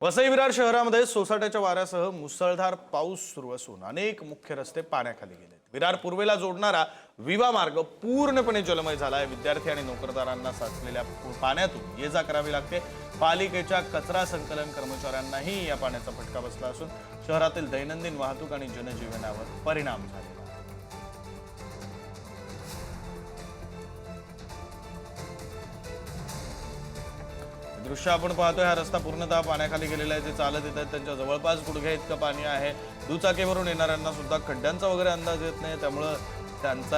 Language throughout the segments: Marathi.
वसई विरार शहरामध्ये सोसाट्याच्या वाऱ्यासह मुसळधार पाऊस सुरू असून अनेक मुख्य रस्ते पाण्याखाली गेले। विरार पूर्वेला जोडणारा विवा मार्ग पूर्णपणे जलमय झाला आहे। विद्यार्थी आणि नोकरदारांना साचलेल्या पाण्यातून ये जा करावी लागते। पालिकेच्या कचरा संकलन कर्मचाऱ्यांनाही या पाण्याचा फटका बसला असून शहरातील दैनंदिन वाहतूक आणि जनजीवनावर परिणाम झाला। दृश्य आपण पाहतोय, हा रस्ता पूर्णतः पाण्याखाली गेलेला आहे। जे चालत येत आहेत त्यांच्या जवळपास गुडघे इतकं पाणी आहे। दुचाकीवरून येणाऱ्यांना सुद्धा खड्ड्यांचा वगैरे अंदाज येत नाही, त्यामुळे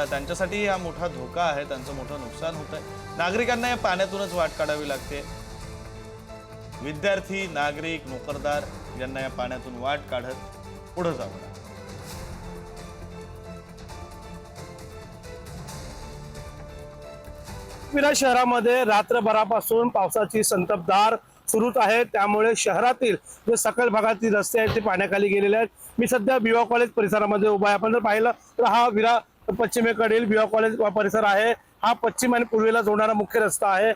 त्यांच्यासाठी हा मोठा धोका आहे, त्यांचं मोठं नुकसान होतंय। नागरिकांना या पाण्यातूनच वाट काढावी लागते। विद्यार्थी, नागरिक, नोकरदार यांना या पाण्यातून वाट काढत पुढे जावं लागतं। विरार शहरामध्ये रात्रभरापासून पावसाची संततधार सुरूच आहे। त्यामुळे शहरातील जे सकल भागातील रस्ते आहेत ते पाण्याखाली गेलेले आहेत। मी सध्या बीवा कॉलेज परिसरामध्ये उभा आहे। आपण जर पाहिलं तर हा विरार पश्चिमेकडील बीवा कॉलेज परिसर आहे। हा पश्चिम आणि पूर्वेला जोडणारा मुख्य रस्ता आहे।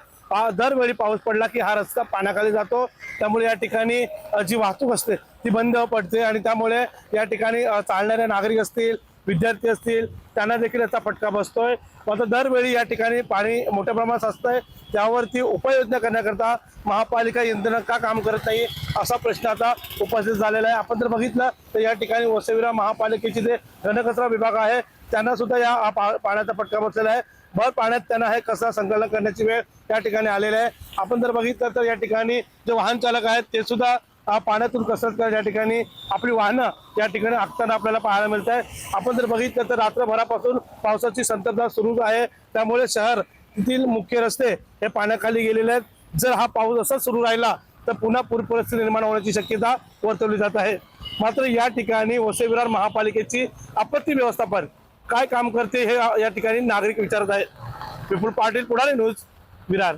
दरवेळी पाऊस पडला की हा रस्ता पाण्याखाली जातो, त्यामुळे या ठिकाणी जी वाहतूक असते ती बंद पडते आणि त्यामुळे या ठिकाणी चालणारे नागरिक असतील, विद्यार्थी असतील, त्यांना देखील याचा फटका बसतोय। मात्र दरवेळी या ठिकाणी पाणी मोठ्या प्रमाणात असतंय, त्यावरती उपाययोजना करण्याकरता महापालिका यंत्रणा का काम करत नाही असा प्रश्न आता उपस्थित झालेला आहे। आपण जर बघितलं तर या ठिकाणी वसई विरार महापालिकेचे जे घनकचरा विभाग आहे त्यांना सुद्धा या पाण्याचा फटका बसलेला आहे। भर पाण्यात त्यांना हे कचरा संकलन करण्याची वेळ या ठिकाणी आलेली आहे। आपण जर बघितलं तर या ठिकाणी जे वाहन चालक आहेत ते सुद्धा पाण्यातून कसरत करत या ठिकाणी आपली वाहनं या ठिकाणी आखताना आपल्याला पाहायला मिळत आहे। आपण जर बघितलं तर रात्रभरापासून पावसाची संततधार सुरू आहे, त्यामुळे शहरातील मुख्य रस्ते हे पाण्याखाली गेलेले आहेत। जर हा पाऊस असा सुरू राहिला तर पुन्हा पूर परिस्थिती निर्माण होण्याची शक्यता वर्तवली जात आहे। मात्र या ठिकाणी वसई विरार महापालिकेची आपत्ती व्यवस्थापन काय काम करते हे या ठिकाणी नागरिक विचारत आहेत। विपुल पाटील, पुढारी न्यूज, विरार।